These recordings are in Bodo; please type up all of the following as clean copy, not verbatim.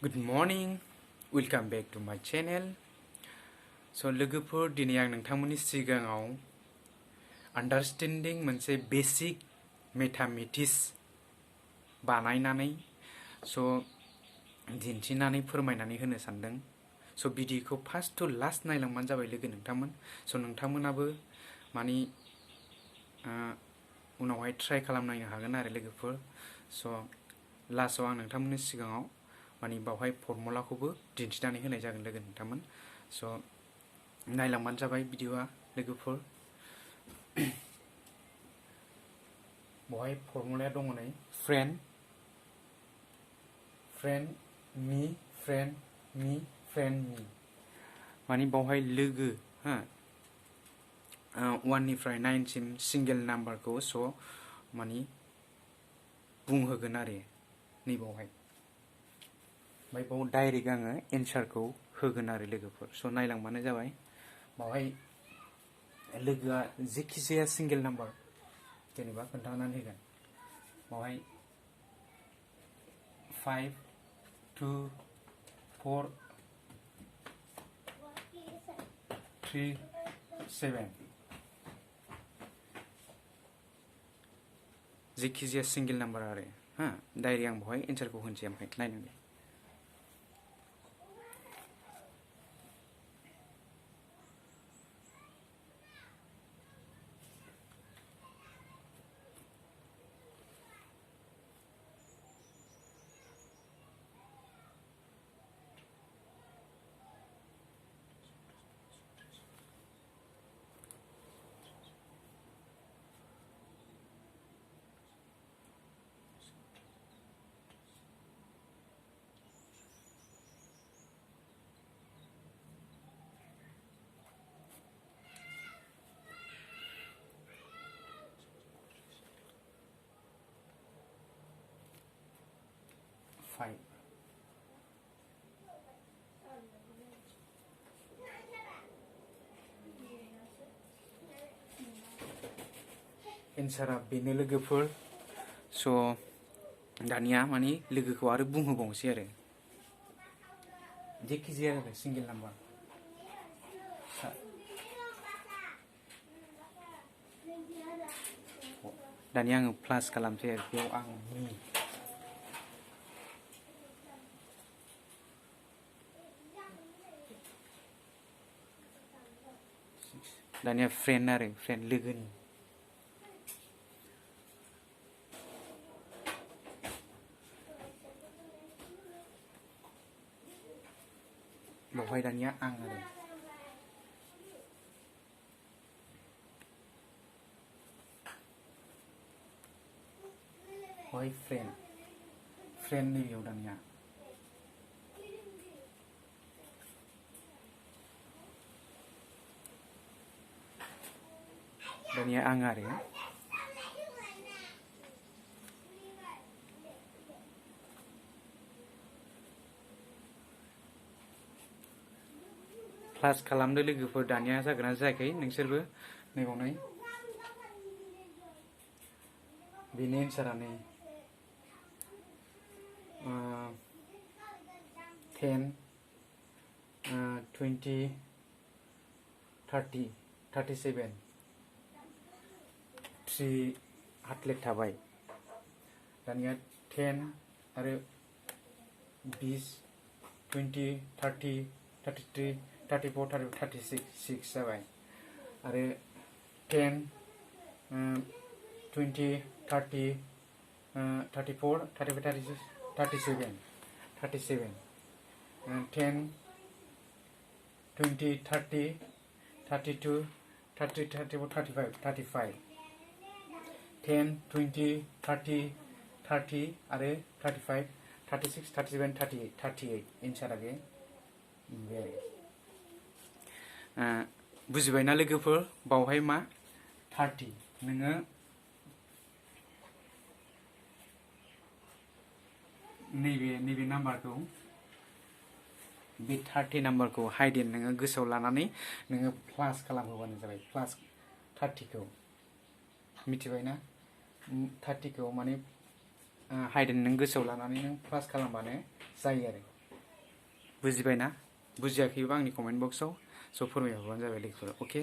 Good morning, welcome back to my channel. So लोगोफोर दिनै आं नोंथांमोननि सिगाङाव understanding मोनसे basic mathematics बानायनानै दिन्थिनानै फोरमायनानै होनो सानदों. So भिडिअखौ फार्स्ट टु लास्ट नायलांबानो जाबाय लोगो नोंथांमोन. So नोंथांमोनाबो माने उनावहाय ट्राइ खालामनायनो हागोन आरो लोगोफोर. So लास्टआव आं नोंथांमोननि सिगाङाव माने बावहाय फर्मुलाखौबो दिन्थिनानै होनाय जागोन लोगो नोंथांमोन. स' नायलांबानो जाबाय भिडिअआ लोगोफोर. बावहाय फर्मुलाया दङ नै फ्रेन्ड मी माने बावहाय लोगो हा 1 निफ्राय 9 सिम सिंगेल नाम्बारखौ स' माने बुंहोगोन आरो नैबावहाय. ओमफ्राय बाव डाइरेक्ट आङो एन्सारखौ होगोन आरो लोगोफोर. स' नायलांबानो जाबाय. बावहाय लोगोआ जेखि जाया सिंगेल नाम्बार जेनेबा खोन्थानानै होगोन. बावहाय 5 2 4 3 7 जेखि जाया सिंगेल नाम्बार आरो हा डाइरेक्ट आं बावहाय एन्सारखौ होनोसै. ओमफ्राय नायनांगौ. एन्सारा बेनो लोगोफोर. स' दानिया माने लोगोखौ आरो बुंहोबावनोसै आरो जेखि जाया आरो सिंगेल नाम्बार. दानिया आङो प्लास खालामसै आरो बेयाव आं दानिया फ्रेन्ड आरो फ्रेन्ड लोगोनि. बावहाय दानिया आं आरो बावहाय फ्रेन्ड नैबेयाव दानिया आं आरो प्लास खालामदो लोगोफोर. दानिया जागोन ना जायाखै नोंसोरबो नायबावनाय. बेनि एन्सारा नै 10 20 30 37 3 हातलेट थाबाय. दानिया 10 आरो 20 20 30 33 34 36 जाबाय. आरो 10 20 30 34 35 36 37 10 20 30 32 30 34 35 10 20 30 30 आरो 35 36 37 38 एन्सारा बे आरो. बुजिबायना लोगोफोर? बावहाय मा 30 नोङो नैबे नाम्बारखौ बे 30 नाम्बारखौ हाइडेन नोङो गोसोआव लानानै नोङो प्लास खालामहोबानो जाबाय. प्लास 30खौ मिथिबायना? 30खौ माने हाइडेन नों गोसोआव लानानै नों प्लास खालामबानो जायो आरो. बुजिबायना बुजियाखैबा आंनि कमेन्ट बक्सआव स' फोरमायहरबानो जाबाय लोगोफोर अके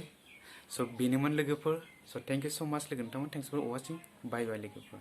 स' बेनोमोन लोगोफोर स' थेंक इउ स' माच लोगो नोंथांमोन थेंक्स फर वाचिं बाय बाय लोगोफोर